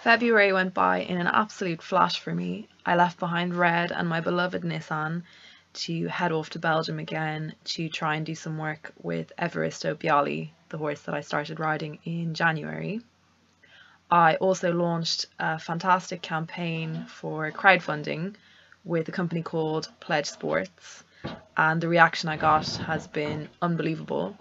February went by in an absolute flash for me. I left behind Red and my beloved Nissan to head off to Belgium again to try and do some work with Evaristo Bialy, the horse that I started riding in January. I also launched a fantastic campaign for crowdfunding with a company called Pledge Sports, and the reaction I got has been unbelievable.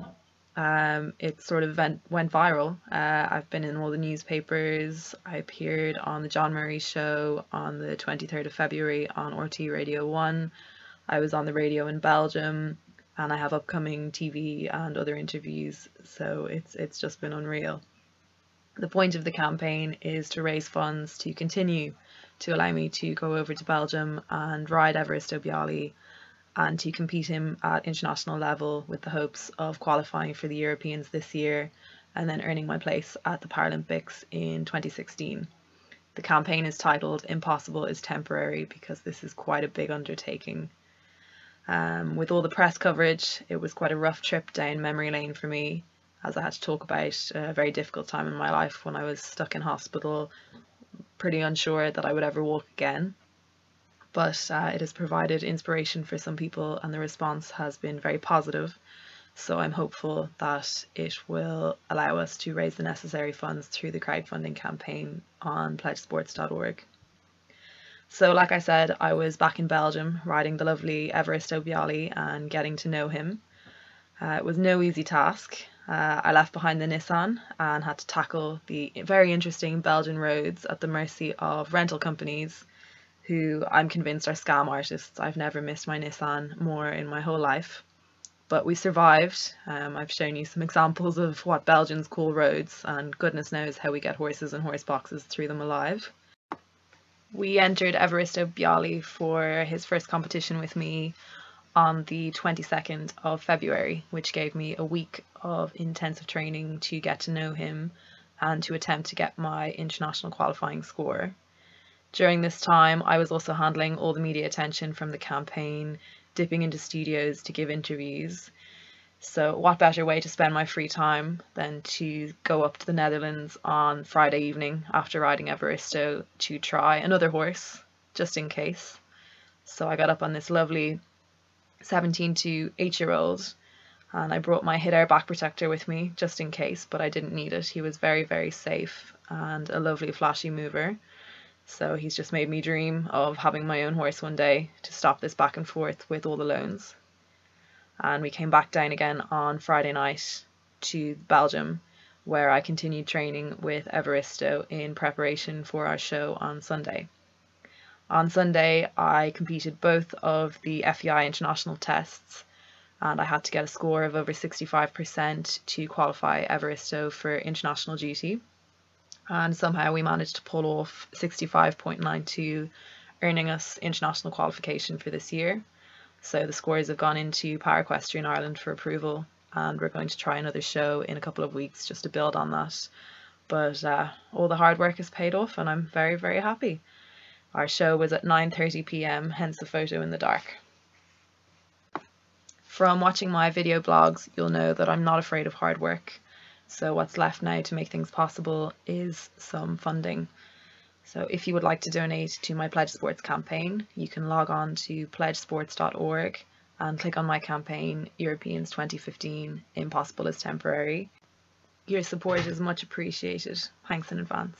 It sort of went viral. I've been in all the newspapers. I appeared on the John Murray Show on the 23rd of February on RT Radio 1. I was on the radio in Belgium, and I have upcoming TV and other interviews, so it's just been unreal. The point of the campaign is to raise funds to continue to allow me to go over to Belgium and ride Evaristo Bialy and to compete him at international level with the hopes of qualifying for the Europeans this year and then earning my place at the Paralympics in 2016. The campaign is titled Impossible is Temporary because this is quite a big undertaking. With all the press coverage, it was quite a rough trip down memory lane for me, as I had to talk about a very difficult time in my life when I was stuck in hospital, pretty unsure that I would ever walk again. But it has provided inspiration for some people and the response has been very positive. So I'm hopeful that it will allow us to raise the necessary funds through the crowdfunding campaign on pledgesports.org. So like I said, I was back in Belgium riding the lovely Evaristo Bialy and getting to know him. It was no easy task. I left behind the Nissan and had to tackle the very interesting Belgian roads at the mercy of rental companies who I'm convinced are scam artists. I've never missed my Nissan more in my whole life. But we survived. I've shown you some examples of what Belgians call roads, and goodness knows how we get horses and horse boxes through them alive. We entered Evaristo Bialy for his first competition with me on the 22nd of February, which gave me a week of intensive training to get to know him and to attempt to get my international qualifying score. During this time, I was also handling all the media attention from the campaign, dipping into studios to give interviews. So what better way to spend my free time than to go up to the Netherlands on Friday evening after riding Evaristo to try another horse, just in case. So I got up on this lovely 17 to 8-year-old and I brought my Hit-Air back protector with me just in case, but I didn't need it. He was very, very safe and a lovely flashy mover. So he's just made me dream of having my own horse one day to stop this back and forth with all the loans. And we came back down again on Friday night to Belgium, where I continued training with Evaristo in preparation for our show on Sunday. On Sunday, I competed both of the FEI international tests, and I had to get a score of over 65% to qualify Evaristo for international duty. And somehow we managed to pull off 65.92, earning us international qualification for this year. So the scores have gone into Para Equestrian Ireland for approval, and we're going to try another show in a couple of weeks just to build on that. But all the hard work has paid off and I'm very, very happy. Our show was at 9:30 p.m, hence the photo in the dark. From watching my video blogs, you'll know that I'm not afraid of hard work. So what's left now to make things possible is some funding. So if you would like to donate to my Pledge Sports campaign, you can log on to pledgesports.org and click on my campaign, Europeans 2015, Impossible is Temporary. Your support is much appreciated. Thanks in advance.